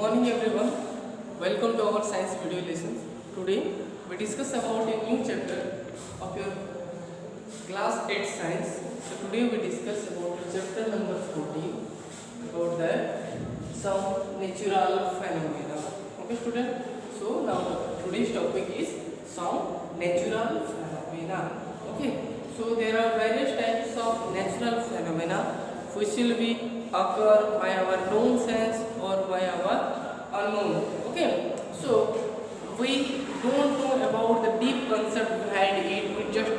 morning everyone. Welcome to our science video lessons. Today we discuss about a new chapter of your class 8 science. So today we discuss about chapter number 14 about the some natural phenomena. Okay student. So now today's topic is some natural phenomena. Okay. So there are various types of natural phenomena which will be occur by our known sense or by our unknown. Okay, so we don't know about the deep concept behind it. We just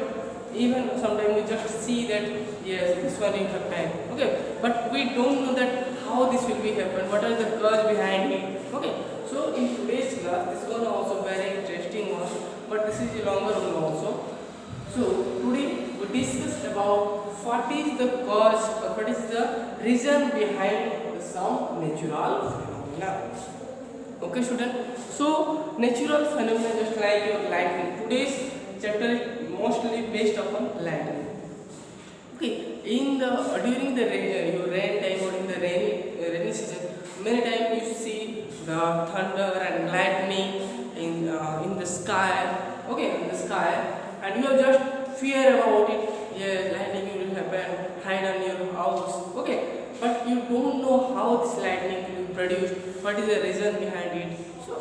even sometimes we just see that yes, this one is happening. Okay, but we don't know that how this will be happen. What are the cause behind it? Okay, so in today's class, this one also very interesting one, but this is a longer one also. So today we discussed about what is the cause or what is the reason behind some natural phenomena. Okay student, so natural phenomena just like your lightning. Today's chapter is mostly based upon lightning. Okay, in the during the your rain time or in the rainy season, many times you see the thunder and lightning in the sky. Okay, in the sky, and you have just fear about it. Yeah, lightning will happen, hide on your house. Okay, but you don't know how this lightning will be produced. What is the reason behind it? So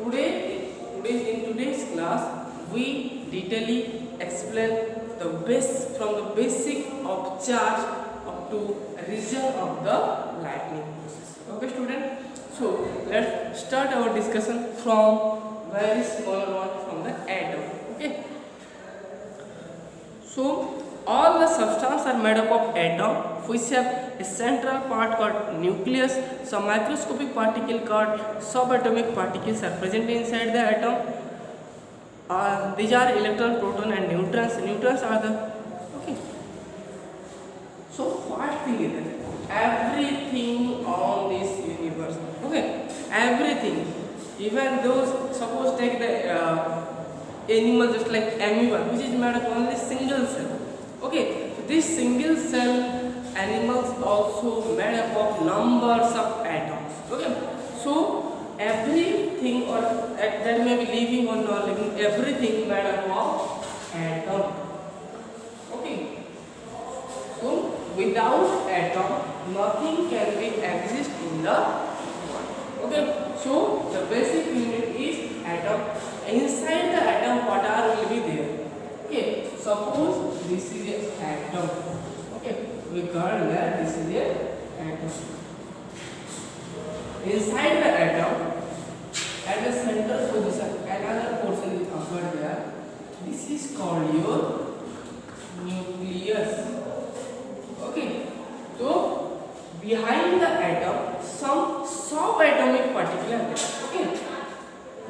in today's class, we detailedly explain the base from the basic of charge up to reason of the lightning process. Okay, student. So let's start our discussion from very smaller one from the atom. Okay. So all the substances are made up of atom which have a central part called nucleus. Some microscopic particle called subatomic particles are present inside the atom. These are electron, proton and neutrons. Neutrons are the okay. So what thing is that? Everything on this universe. Okay, everything. Even those suppose take the animal just like amoeba, which is made of only single cell. Okay, so this single cell animals also made up of numbers of atoms. Okay, so everything or that may be living or not living, everything made up of atom. Okay, so without atom, nothing can be exist in the world. Okay, so the basic unit is atom. Inside the atom, what are will be there? Okay, suppose this is an atom. Okay, we call that this is an atom. Inside the atom, at the center position, another portion is occurred there. This is called your nucleus. Okay, so behind the atom, some subatomic particle are there. Okay.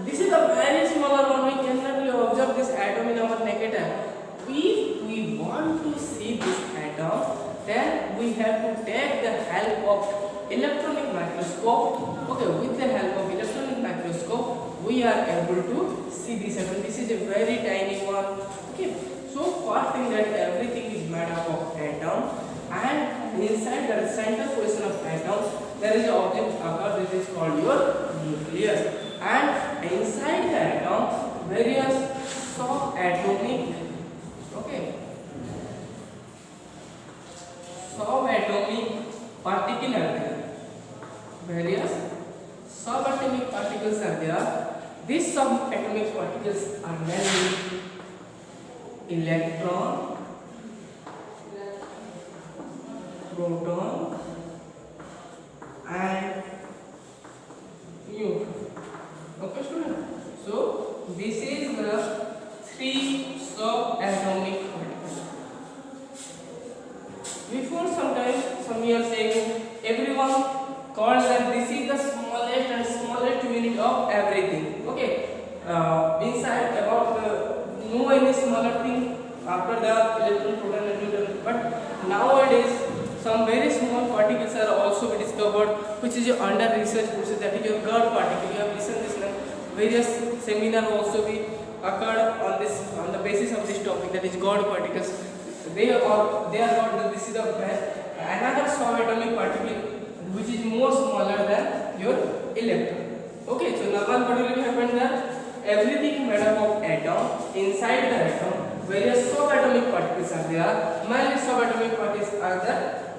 This is a very smaller one. We cannot really observe this atom in our naked eye. If we want to see this atom, then we have to take the help of electronic microscope. Okay, with the help of electronic microscope, we are able to see this atom. This is a very tiny one. Okay, so first thing that everything is made up of atom, and inside the center position of atom, there is an object occurs. This is called your nucleus. And inside the atom, various subatomic, okay, subatomic particles are there. Various subatomic particles are there. These subatomic particles are mainly electron, proton, and neutron. Okay, student. So this is the three subatomic particles. Before some years saying everyone called that this is the smallest and smallest unit of everything. Okay, inside about no any smaller thing after the electron, proton, and neutron. But nowadays some very small particles are also be discovered, which is your under research process. That is your God particle. You have listened this. Various seminar also be occurred on the basis of this topic, that is God particles. They are not. This is the another subatomic particle which is more smaller than your electron. Okay, so normal what will happen there? Everything made up of atom. Inside the atom, various subatomic particles are there. Mainly subatomic particles are the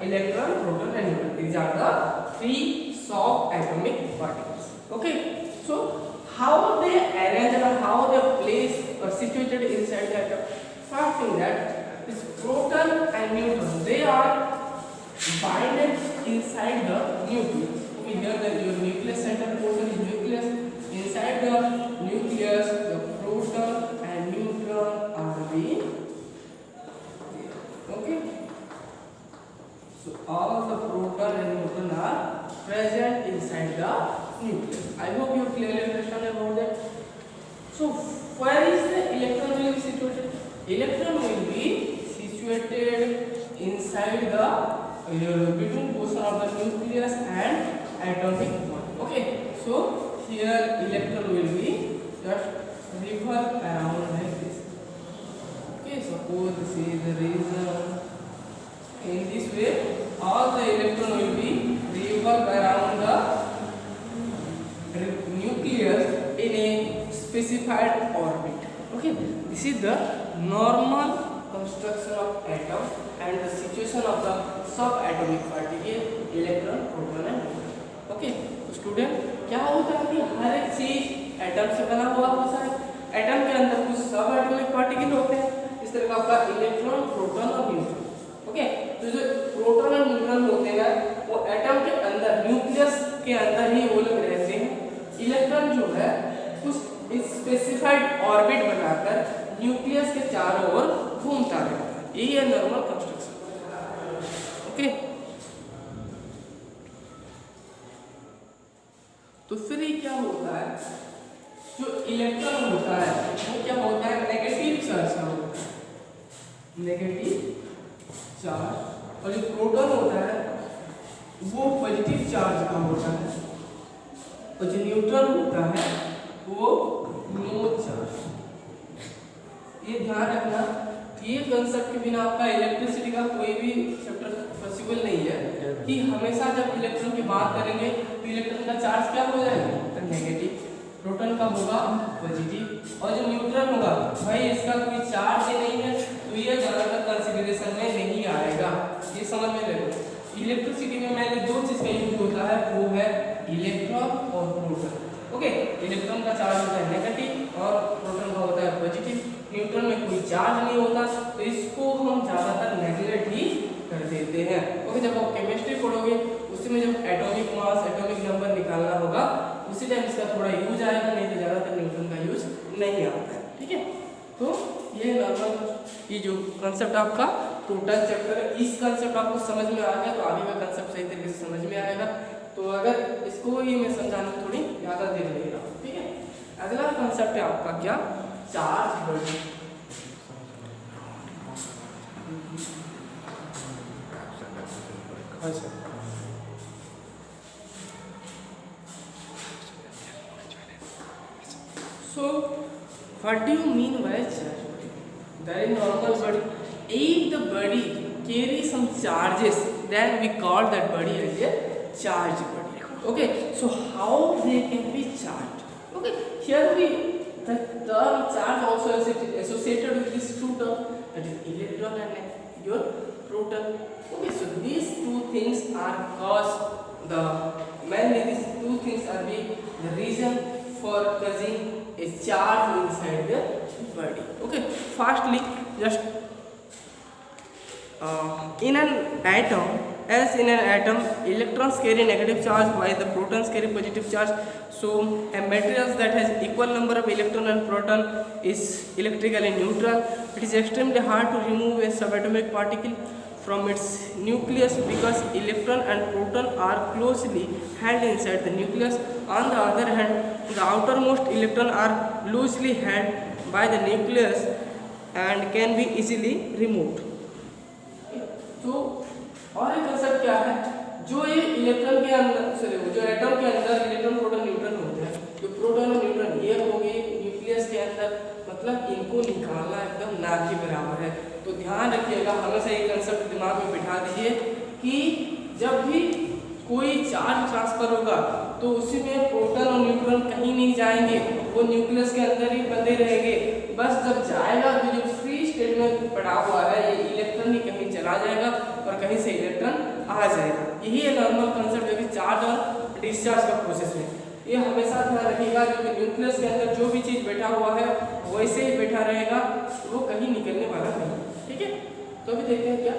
electron, proton, and neutron. These are the three subatomic particles. Okay, so how they arrange or how they place or situated inside the atom? First thing that is proton and neutron. They are binded inside the nucleus. Okay, here the your nucleus center portion is nucleus. Inside the nucleus, the proton and neutron are being there. Okay. So all the proton and neutron are present inside the nucleus. I hope you clearly understand about that. So where is the electron will be situated? Electron will be situated inside the between portion of the nucleus and atomic body. Okay, so here electron will be just revolve around like this. Okay, suppose this is the reason. In this way, all the electron will be revolve around the nucleus in a specified orbit. Okay, this is the normal construction of atom and the situation of the subatomic particle electron, proton and neutron. Okay, तो student क्या होता है कि हर एक चीज atom से बना हुआ होता है. एटम के अंदर कुछ सबएटॉमिक पार्टिकल होते हैं. इस तरह का आपका इलेक्ट्रॉन, प्रोटॉन और न्यूट्रॉन. ओके, तो जो प्रोटॉन और न्यूट्रॉन होते हैं वो एटम के अंदर न्यूक्लियस के अंदर ही वो लोग रहते हैं. इलेक्ट्रॉन जो है कुछ स्पेसिफाइड ऑर्बिट बनाकर न्यूक्लियस के चारों ओर घूमता रहता है. यही है नॉर्मल कंस्ट्रक्शन. ओके, तो फिर ये क्या होता है, जो इलेक्ट्रॉन होता है वो क्या होता है, नेगेटिव चार्ज का होता है. Negative charge. और जो प्रोटॉन होता है वो पॉजिटिव चार्ज का होता है. और जो न्यूट्रॉन होता है वो नो चार्ज. ये ध्यान रखना, ये कंसेप्ट के बिना आपका इलेक्ट्रिसिटी का कोई भी चैप्टर पॉसिबल नहीं है कि हमेशा जब इलेक्ट्रॉन की बात करेंगे तो इलेक्ट्रॉन का चार्ज क्या हो जाएगा, नेगेटिव. प्रोटॉन का होगा पॉजिटिव. और जो न्यूट्रॉन होगा भाई इसका कोई चार्ज ही नहीं है तो ये ज़्यादातर कंसिडरेशन में नहीं आएगा. ये समझ में रखो. इलेक्ट्रिसिटी में मैंने दो चीज़ का यूज होता है, वो है इलेक्ट्रॉन और प्रोटॉन. ओके, इलेक्ट्रॉन का चार्ज होता है नेगेटिव और प्रोटॉन का होता है पॉजिटिव. न्यूट्रॉन में कोई चार्ज नहीं होता तो इसको हम ज़्यादातर नेगलेक्ट ही कर देते हैं. ओके, जब आप केमिस्ट्री पढ़ोगे उसमें जब एटॉमिक मास, एटॉमिक नंबर निकालना होगा उसी टाइम इसका थोड़ा यूज आएगा, नहीं तो ज़्यादातर न्यूट्रॉन का यूज नहीं आता है. ठीक है, तो ये नॉर्मल ये जो कंसेप्ट आपका टोटल चैप्टर है, इस कंसेप्ट आपको समझ में आ गया तो आगे का कंसेप्ट सही तरीके से समझ में आएगा. तो अगर इसको ही मैं समझाने में थोड़ी ज़्यादा देर लगेगा. ठीक है, अगला कंसेप्ट है आपका क्या, charge body. So, what do you mean by charge body? That is normal body. If the body carries some charges, then we call that body as a charge body. Okay, so how they can be charged? Okay, here the term charge also is associated with these two terms, that is electron and your proton. Okay, so these two things are mainly these two things are the reason for causing a charge inside the body. Okay, firstly just in an atom, as in an atom electrons carry negative charge while the protons carry positive charge. So a material that has equal number of electron and proton is electrically neutral. It is extremely hard to remove a subatomic particle from its nucleus because electron and proton are closely held inside the nucleus. On the other hand, the outermost electron are loosely held by the nucleus and can be easily removed. तो और एक concept क्या है, जो ये electron के अंदर जो एटम के अंदर इलेक्ट्रॉन, प्रोटॉन, न्यूट्रॉन होते हैं, जो प्रोटॉन और न्यूट्रॉन ये हो गए न्यूक्लियस के अंदर, मतलब इनको निकालना एकदम ना के बराबर है. तो ध्यान रखिएगा, हमेशा ये कंसेप्ट दिमाग में बिठा दीजिए कि जब भी कोई चार्ज ट्रांसफर होगा तो उसी में प्रोटॉन और न्यूट्रॉन कहीं नहीं जाएंगे, वो न्यूक्लियस के अंदर ही बंधे रहेंगे। बस जब जाएगा तो जो फ्री स्टेट में पड़ा हुआ है ये इलेक्ट्रॉन ही कहीं चला जाएगा और कहीं से इलेक्ट्रॉन आ जाएगा। यही है नॉर्मल कंसेप्ट जो कि चार्ज और डिस्चार्ज का प्रोसेस है। ये हमेशा ध्यान रखिएगा जो कि न्यूक्लियस के अंदर जो भी चीज बैठा हुआ है वैसे ही बैठा रहेगा, वो कहीं निकलने वाला नहीं, ठीक है। तो अभी देखते हैं क्या,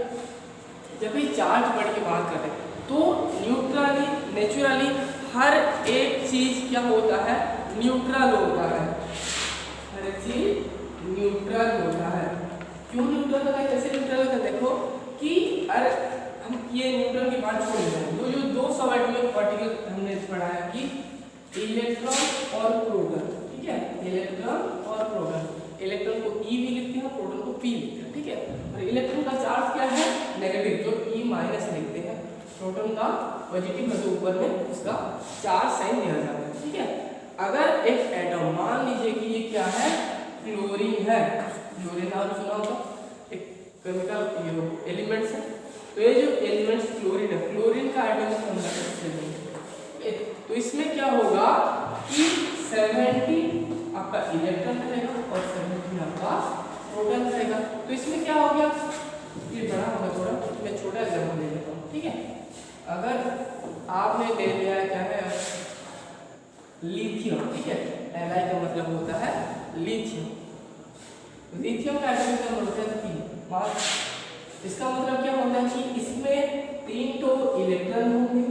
जब भी चार्ज बढ़ के बात कर रहे हैं तो न्यूट्रली नेचुरली हर एक चीज क्या होता है, न्यूट्रल होता है, हर एक चीज न्यूट्रल होता है। क्यों न्यूट्रल होता है, कैसे न्यूट्रल होता है, देखो कि अरे हम ये न्यूट्रल की बात छोड़ देते हैं, तो जो दो सब एटॉमिक पार्टिकल हमने पढ़ा है कि इलेक्ट्रॉन और प्रोटॉन, ठीक है, इलेक्ट्रॉन और प्रोटॉन, इलेक्ट्रॉन को ई भी लिखते हैं, प्रोटॉन को पी लिखते हैं, ठीक है। और इलेक्ट्रॉन का चार्ज क्या है, नेगेटिव, जो ई माइनस लिखते हैं, प्रोटॉन का पॉजिटिव है तो ऊपर में उसका चार्ज साइन दिया जाता है, ठीक है। अगर एक एटम मान लीजिए कि ये क्या है, क्लोरीन है, क्लोरीन नाम सुना होगा, एक केमिकल एलिमेंट्स है, तो ये जो एलिमेंट्स क्लोरीन है, क्लोरीन का एटॉमिक नंबर तो इसमें क्या होगा कि 70 आपका इलेक्ट्रॉन रहेगा और 70 आपका प्रोटॉन रहेगा। तो इसमें क्या हो गया, ये बड़ा होगा थोड़ा, मैं छोटा एग्जांपल ले लेता हूँ, ठीक है। अगर आपने ले लिया क्या है लिथियम, ठीक है, Li का मतलब होता है लिथियम, लिथियम का एटॉमिक नंबर होता है 3। इसका मतलब क्या होता है कि इसमें 3 तो इलेक्ट्रॉन होंगे,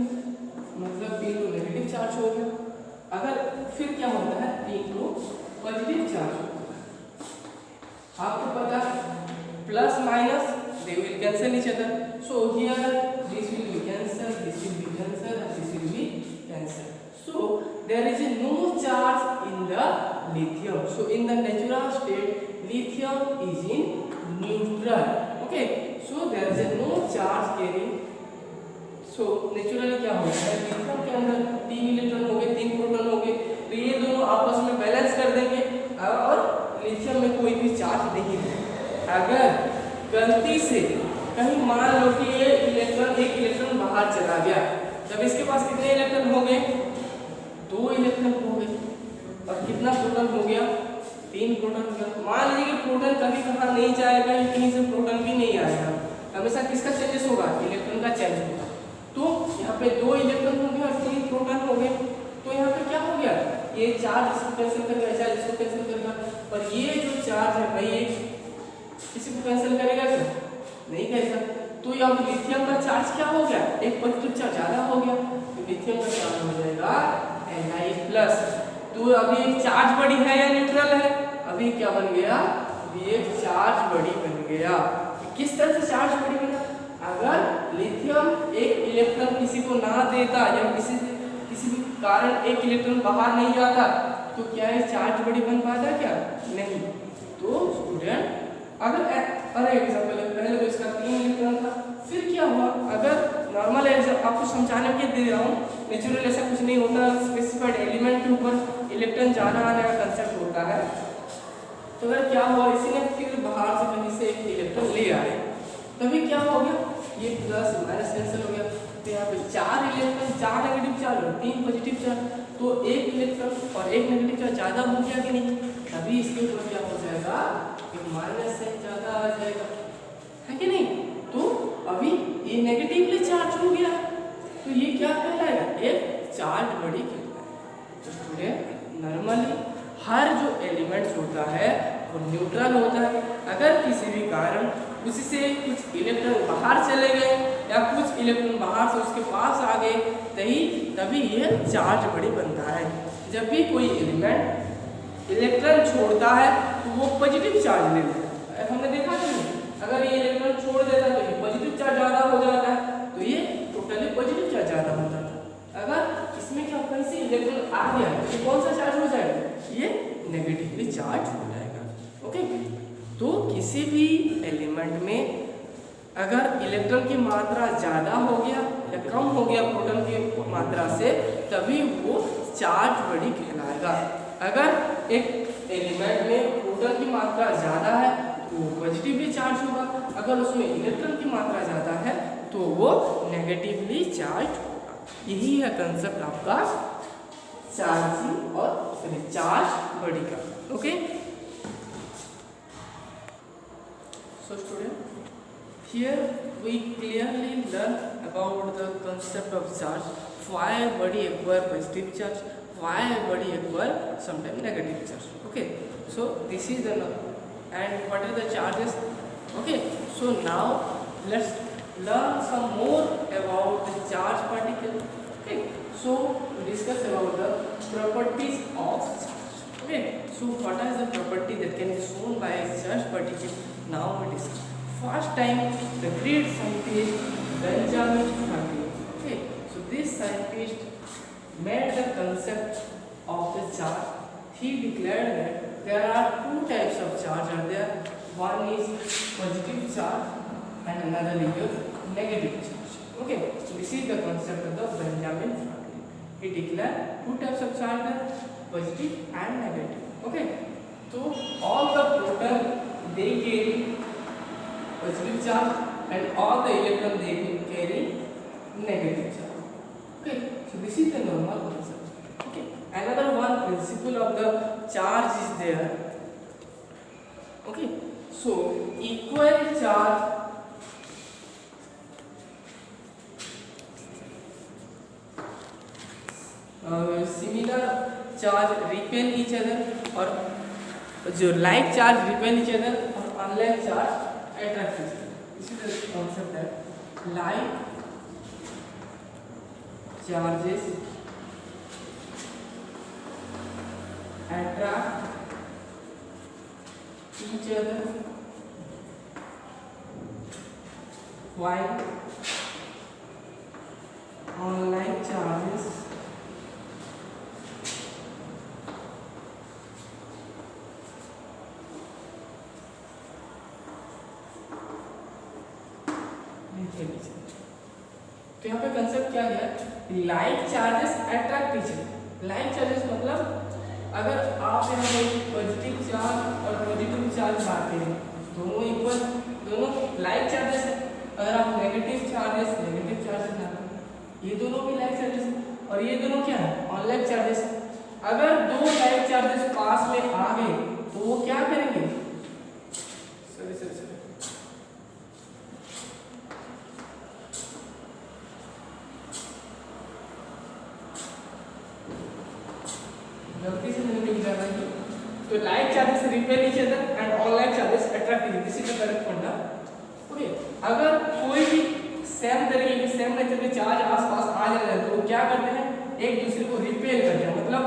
मतलब 3 तो नेगेटिव चार्ज हो गया। अगर फिर क्या होता है 3 तो पॉजिटिव चार्ज होता है। आपको पता है plus minus they will cancel each other, so here this will be cancel, this will be cancel and this will be cancel, so there is no charge in the lithium, so in the natural state lithium is in neutral, okay, so there is no charge carrying, so naturally क्या होता है, lithium के अंदर 3 electron हो गए, 3 proton हो गए, तो ये दोनों आपस में बैलेंस कर देंगे और लिथियम में कोई भी चार्ज नहीं है। अगर गलती से कहीं मान लो कि ये इलेक्ट्रॉन, एक इलेक्ट्रॉन बाहर चला गया, जब इसके पास कितने इलेक्ट्रॉन हो गए, 2 इलेक्ट्रॉन हो गए, और कितना प्रोटॉन हो गया, 3 प्रोटॉन हो गया। मान लीजिए कि प्रोटॉन कभी कहाँ नहीं जाएगा, कहीं से प्रोटॉन भी नहीं आएगा, हमेशा किसका चेंजेस होगा, इलेक्ट्रॉन का चेंज होगा। तो यहाँ पे 2 इलेक्ट्रॉन हो गए और 3 प्रोटॉन हो गए, तो यहाँ पे क्या हो गया, ये चार्ज इसको कैंसिल कर गया, चार्ज इसको कैंसिल कर गया, और ये जो चार्ज है भाई ये किसी को कैंसिल करेगा क्या, नहीं करेगा। तो यहाँ पे लिथियम का चार्ज क्या हो गया, एक पॉजिटिव चार्ज ज्यादा हो गया, तो लिथियम का चार्ज हो जाएगा Li+। तो अभी एक चार्ज बड़ी है या न्यूट्रल है, अभी क्या बन गया, अभी एक चार्ज बड़ी बन गया। किस तरह से चार्ज बड़ी बना, अगर लिथियम एक इलेक्ट्रॉन किसी को ना देता या किसी भी कारण एक इलेक्ट्रॉन बाहर नहीं जाता, तो क्या ये चार्ज बड़ी बन पाता क्या, नहीं। तो स्टूडेंट अगर एग्जाम्पल पहले तो इसका 3 इलेक्ट्रॉन था, फिर क्या हुआ, अगर नॉर्मल आपको समझाने के दे रहा हूँ, नेचुरल ऐसा कुछ नहीं होता, स्पेसिफाइड एलिमेंट के ऊपर इलेक्ट्रॉन जाना आने का कंसेप्ट होता है। तो अगर क्या हुआ, इसी ने फिर बाहर से कहीं से एक इलेक्ट्रॉन ले आए, तभी क्या हो गया, ये प्लस माइनस कैंसिल हो गया, तो यहाँ पे 4 इलेक्ट्रॉन, 4 नेगेटिव चार्ज और 3 पॉजिटिव चार्ज, तो एक इलेक्ट्रॉन और एक नेगेटिव चार्ज ज़्यादा हो गया कि नहीं, तभी इसके ऊपर क्या हो जाएगा, एक माइनस साइन ज़्यादा आ जाएगा, है कि नहीं। तो अभी ये नेगेटिवली चार्ज हो गया, तो ये क्या कहलाएगा, एक चार्ज बड़ी कहलाएगा। तो स्टूडेंट नॉर्मली हर जो एलिमेंट्स होता है वो न्यूट्रल होता है, अगर किसी भी कारण उसी से कुछ इलेक्ट्रॉन बाहर चले गए या कुछ इलेक्ट्रॉन बाहर से उसके पास आ गए, तभी ये चार्ज बड़ी बनता है। जब भी कोई एलिमेंट इलेक्ट्रॉन छोड़ता है तो वो पॉजिटिव चार्ज ले लेता है, हमने देखा नहीं, अगर ये इलेक्ट्रॉन छोड़ देता है तो ये पॉजिटिव चार्ज ज़्यादा हो जाता है, तो ये टोटली पॉजिटिव चार्ज ज़्यादा हो जाता है। अगर इसमें क्या कहीं से इलेक्ट्रॉन आ गया तो कौन सा चार्ज हो जाएगा, ये नेगेटिवली चार्ज हो जाएगा, ओके। तो किसी भी एलिमेंट में अगर इलेक्ट्रॉन की मात्रा ज़्यादा हो गया या कम हो गया प्रोटॉन की मात्रा से, तभी वो चार्ज बड़ी कहलाएगा। अगर एक एलिमेंट में प्रोटॉन की मात्रा ज़्यादा है तो वो पॉजिटिवली चार्ज होगा, अगर उसमें इलेक्ट्रॉन की मात्रा ज़्यादा है तो वो नेगेटिवली चार्ज होगा। यही है कंसेप्ट आपका चार्जिंग और चार्ज बॉडी का। Okay, so student, here we clearly learn about the concept of charge, why body acquire positive charge, why body acquire sometimes negative charge. Okay, so this is the and what are the charges. Okay, so now let's learn some more about the charge particle. Okay, so we discuss about the properties of charge. Okay, so what is the property that can be shown by a charge particle? Now we discuss. First time the great scientist Benjamin Franklin. Okay, so this scientist made the concept of the charge. He declared that there are two types of charge are there. One is positive charge and another is negative charge. Okay, so this is the concept of the Benjamin Franklin. He declared two types of charge are positive and negative. Okay, so all the proton they carry positive charge and all the electron they will carry negative charge. Okay, so this is the normal concept. Okay, another one principle of the charge is there. Okay, so equal charge similar charge repel each other, और जो like charge repel each other और unlike charge attract each other. This is the concept that like charges attract each other while unlike charges तो यहाँ पे concept क्या है, like charges attract each other. Like charges मतलब अगर आप यहाँ पे पॉजिटिव चार्ज और पॉजिटिव चार्ज लाते हैं दोनों इक्वल, दोनों लाइक चार्जेस है। अगर आप नेगेटिव चार्जेस लाते हैं ये दोनों भी लाइक चार्जेस है और ये दोनों क्या है अनलाइक चार्जेस है। अगर दो लाइक चार्जेस पास में आ गए तो वो क्या करेंगे, गलती से मैंने लिख दिया है। तो like charges repel each other and unlike charges attract each other. This is the correct फंडा। ओके, अगर कोई भी सेम तरीके के सेम नेचर के चार्ज आसपास आ जाए तो वो क्या करते हैं, एक दूसरे को रिपेल करते हैं। मतलब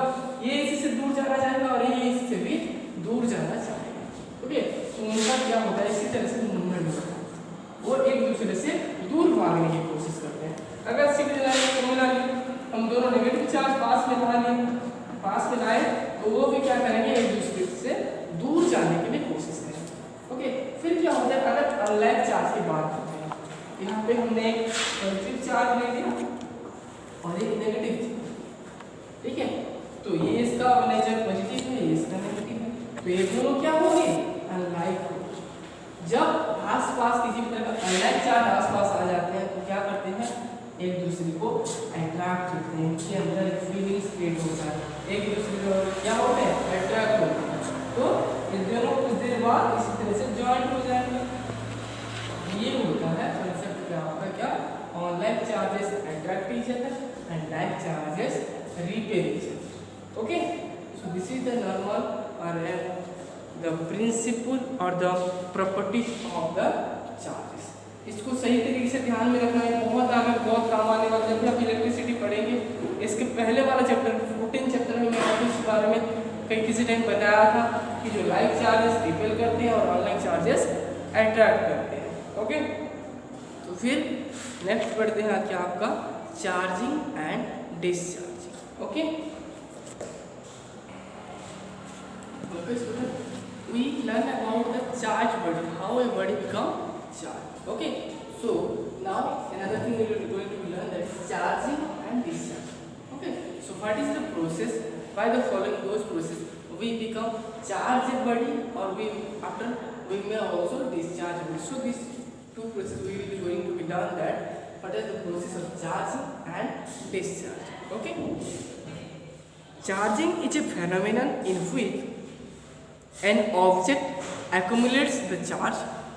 ये इसी से दूर जाना चाहेगा और ये इसी से भी दूर जाना चाहेगा। ओके, तो उनका क्या होता है, इसी तरह से मूवमेंट होता है, वो एक दूसरे से दूर भागने की कोशिश करते हैं। अगर सिमिलरली हम दोनों नेगेटिव चार्ज पास में लाए तो वो भी क्या करेंगे, एक दूसरे से दूर जाने के लिए कोशिश करेंगे। ओके, फिर क्या होता है, अगर अनलाइक चार्ज की बात करते हैं, यहाँ पे हमने एक पॉजिटिव चार्ज ले लिया और एक नेगेटिव चार्ज, ठीक है। तो ये इसका नेचर पॉजिटिव है, ये इसका नेगेटिव है, तो ये दोनों क्या होंगे अनलाइक। जब आसपास किसी भी तरह का अनलाइक चार्ज आसपास आ जाते हैं तो क्या करते हैं, एक दूसरे को अट्रैक्ट करते हैं, इसके अंदर एक फीलिंग्स क्रिएट होता है, एक दूसरे को क्या होते हैं अट्रैक्ट होते हैं। तो ये दोनों कुछ देर बाद इसी तरह से जॉइंट हो जाएंगे। ये होता है कंसेप्ट क्या होता है, क्या unlike charges attract each other and like charges repel each other. Okay, so this is the normal और द प्रिंसिपल और the properties of the charges. इसको सही तरीके से ध्यान में रखना है, बहुत आगे बहुत काम आने वाला। जब भी आप इलेक्ट्रिसिटी पढ़ेंगे, इसके पहले वाला चैप्टर 14 चैप्टर में मैंने इस बारे में कई किसी टाइम बताया था कि जो लाइक चार्जेस रिपेल करते हैं और अनलाइक चार्जेस अट्रैक्ट करते हैं। ओके, तो फिर नेक्स्ट पढ़ते हैं क्या आपका charging and discharging. Okay, we learn about the charge body, how a body become charged. Okay, so now another thing we are going to learn that charging and discharging. Okay, so what is the process, by the following those process we become charged body or we after we may also discharge body. So these two processes we will be going to be learn that what is the process of charging and discharging. Okay, Charging is a phenomenon in which an object accumulates the charge.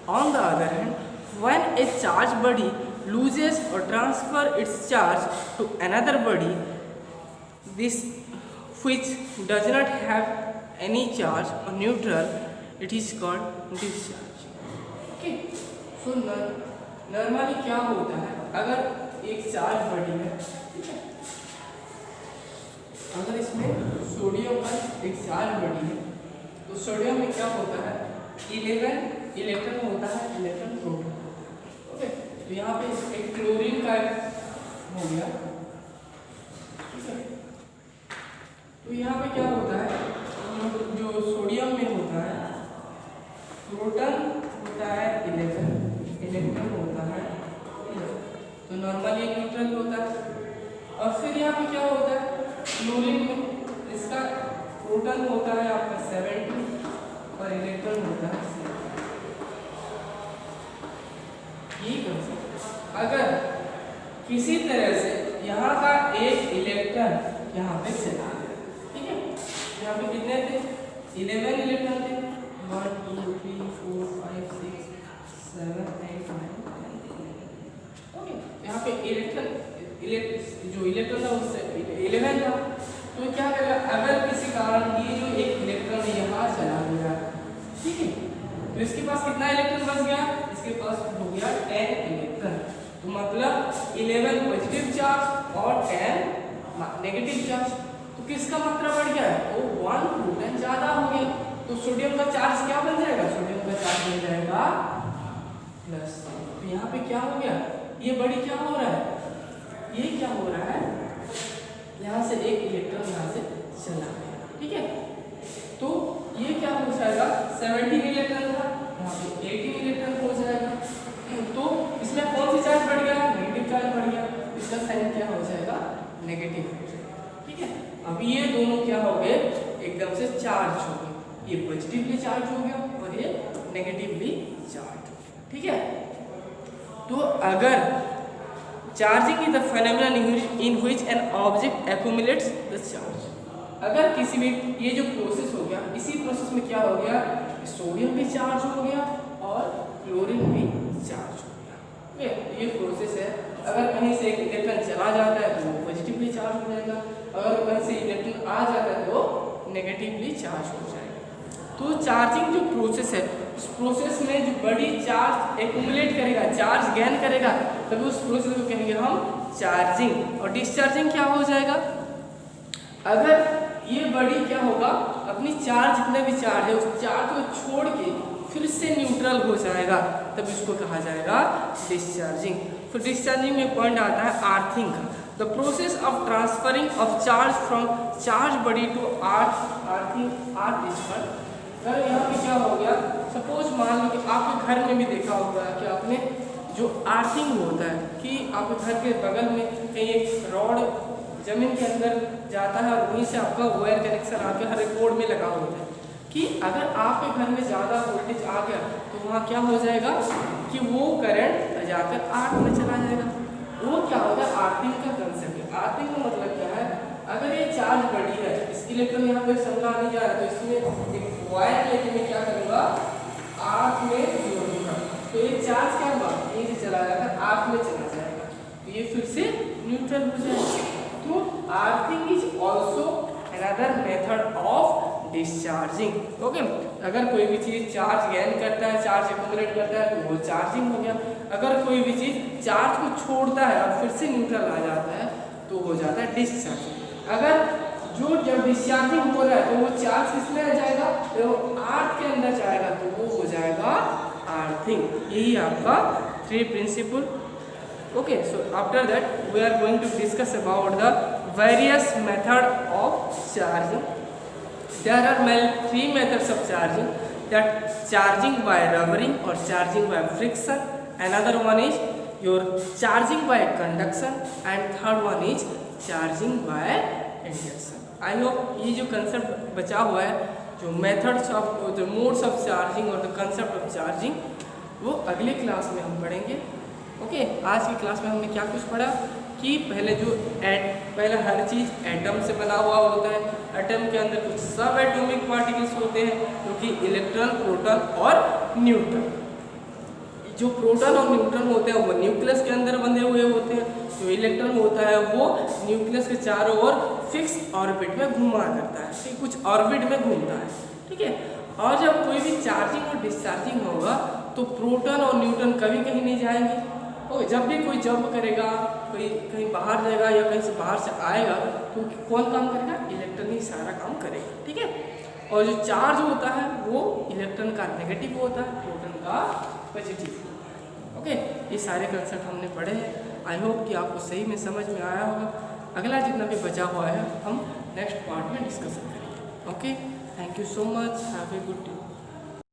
On the other hand, when a charged body loses or transfers its charge to another body, this which does not have any charge or neutral, it is called discharge. Okay, so normally क्या होता है, अगर एक charge body है, ठीक है, अगर इसमें सोडियम का एक चार्ज बॉडी है तो सोडियम में क्या होता है, 11 इलेक्ट्रॉन होता है, इलेक्ट्रॉन प्रोटॉन। ओके, तो यहाँ पे एक क्लोरीन का हो गया, ठीक है। तो यहाँ पे क्या होता है, जो सोडियम में होता है प्रोटॉन होता है 11, इलेक्ट्रॉन होता है 11, तो नॉर्मली एक न्यूट्रल होता है। और फिर यहाँ पे क्या होता है, क्लोरीन में इसका प्रोटॉन होता है आपका 70 और इलेक्ट्रॉन होता है 7। ये कंसेप्ट, अगर किसी तरह से यहाँ का एक इलेक्ट्रॉन यहाँ पे चला गया, ठीक है, यहाँ पे कितने थे, 11 इलेक्ट्रॉन थे, 1 2 3 4 5 6 7 8 9 10। ओके, यहाँ पे जो इलेक्ट्रॉन था उससे 11 था, तो क्या करेगा, अगर किसी कारण ये जो एक इलेक्ट्रॉन यहाँ चला गया, ठीक है, तो इसके पास कितना इलेक्ट्रॉन बच गया, इसके पास हो गया 10 इलेक्ट्रॉन। तो मतलब 11 पॉजिटिव चार्ज और 10 नेगेटिव चार्ज, तो किसका मात्रा बढ़ गया, तो 1 प्रोटॉन ज्यादा हो गया। तो सोडियम का चार्ज क्या बन जाएगा, सोडियम का चार्ज बन जाएगा प्लस। तो यहाँ पे क्या हो गया, ये बड़ी क्या हो रहा है, ये क्या हो रहा है, यहाँ से एक इलेक्ट्रॉन यहाँ से चला गया, ठीक है, तो ये क्या हो जाएगा, 17 इलेक्ट्रॉन था, यहाँ पे 18 इलेक्ट्रॉन हो जाएगा। तो इसमें कौन सी चार्ज बढ़ गया, नेगेटिव चार्ज बढ़ गया, इसका साइन क्या हो जाएगा, नेगेटिव हो जाएगा, ठीक है। अब ये दोनों क्या हो गए, एकदम से चार्ज हो गए, ये पॉजिटिवली चार्ज हो गया और ये नेगेटिवली चार्ज हो गया, ठीक है। तो अगर charging is the phenomenon in which an object accumulates the charge, अगर किसी भी ये जो प्रोसेस हो गया, इसी प्रोसेस में क्या हो गया, सोडियम भी चार्ज हो गया और क्लोरीन भी चार्ज हो गया, ये प्रोसेस है। अगर कहीं से एक इलेक्ट्रॉन चला जाता है तो वो पॉजिटिवली चार्ज हो जाएगा, अगर कहीं से इलेक्ट्रॉन आ जाता है तो नेगेटिवली चार्ज हो जाएगा। तो चार्जिंग जो प्रोसेस है, उस प्रोसेस में जो बड़ी चार्ज एक्यूमुलेट करेगा, चार्ज गेन करेगा, तभी उस प्रोसेस को कहेंगे हम चार्जिंग। और डिस्चार्जिंग क्या हो जाएगा, अगर ये बड़ी क्या होगा, अपनी चार्ज जितने भी चार्ज है उस चार्ज को छोड़ के फिर से न्यूट्रल हो जाएगा, तब इसको कहा जाएगा डिस्चार्जिंग। तो डिस्चार्जिंग में पॉइंट आता है अर्थिंग का, the process of transferring of charge from charge body to earthing earth discharge. अगर यहाँ पे क्या हो गया, सपोज मान लो कि आपके घर में भी देखा होगा कि आपने जो अर्थिंग होता है कि आपके घर के बगल में कहीं एक रॉड जमीन के अंदर जाता है और वहीं से आपका वायर कनेक्शन आके हर एक बोर्ड में लगा होता है कि अगर आपके घर में ज़्यादा वोल्टेज आ गया तो वहाँ क्या हो जाएगा कि वो करंट जाकर आर्थ में चला जाएगा। वो क्या होगा, अर्थिंग का कंसेप्ट है। अर्थिंग का मतलब क्या है, अगर ये चार्ज बड़ी है, इस इलेक्ट्रॉन यहाँ पे संभला नहीं जा रहा है, तो इसमें एक वायर लेके मैं क्या करूँगा, आर्थ में जोड़ूंगा, तो ये चार्ज क्या होगा, यहीं से चला जाकर आर्थ में चला जाएगा, तो ये फिर से न्यूट्रल हो जाएगा। तो earthing is also another method of discharging. Okay, अगर कोई भी चीज़ चार्ज गेन करता है, चार्ज एक्यूमुलेट करता है, तो वो चार्जिंग हो गया। अगर कोई भी चीज़ चार्ज को छोड़ता है और फिर से न्यूट्रल आ जाता है तो हो जाता है डिस्चार्जिंग। अगर जो जब डिस्चार्जिंग हो रहा है तो वो चार्ज किसमें आ जाएगा, तो अर्थ के अंदर जाएगा, तो वो हो जाएगा अर्थिंग। यही आपका 3 principal. Okay, so after that we are going to discuss about the various method of charging. There are 3 methods of charging, that charging by rubbering or charging by friction, another one is your charging by conduction, and third one is charging by induction. I hope ये जो concept बचा हुआ है, जो methods of the modes of charging और the concept of charging, वो अगले class में हम पढ़ेंगे। ओके, आज की क्लास में हमने क्या कुछ पढ़ा कि पहले हर चीज़ एटम से बना हुआ होता है, एटम के अंदर कुछ सब एटॉमिक पार्टिकल्स होते हैं जो कि इलेक्ट्रॉन, प्रोटॉन और न्यूट्रॉन। जो प्रोटॉन और न्यूट्रॉन होते हैं वो न्यूक्लियस के अंदर बंधे हुए होते हैं। जो इलेक्ट्रॉन होता है वो न्यूक्लियस के चारों ओर फिक्स ऑर्बिट में घुमा करता है, ठीक, कुछ ऑर्बिट में घूमता है, ठीक है। और जब कोई भी चार्जिंग और डिस्चार्जिंग होगा तो प्रोटॉन और न्यूट्रॉन कभी कहीं नहीं जाएंगे। और जब भी कोई जंप करेगा, कोई कहीं बाहर जाएगा या कहीं से बाहर से आएगा तो कौन काम करेगा? इलेक्ट्रॉन ही सारा काम करेगा, ठीक है। और जो चार्ज होता है वो इलेक्ट्रॉन का नेगेटिव होता है, प्रोटॉन का पॉजिटिव होता है। ओके, ये सारे कंसेप्ट हमने पढ़े हैं। आई होप कि आपको सही में समझ में आया होगा। अगला जितना भी बचा हुआ है हम नेक्स्ट पार्ट में डिस्कस करेंगे। Okay, thank you so much, have a good day.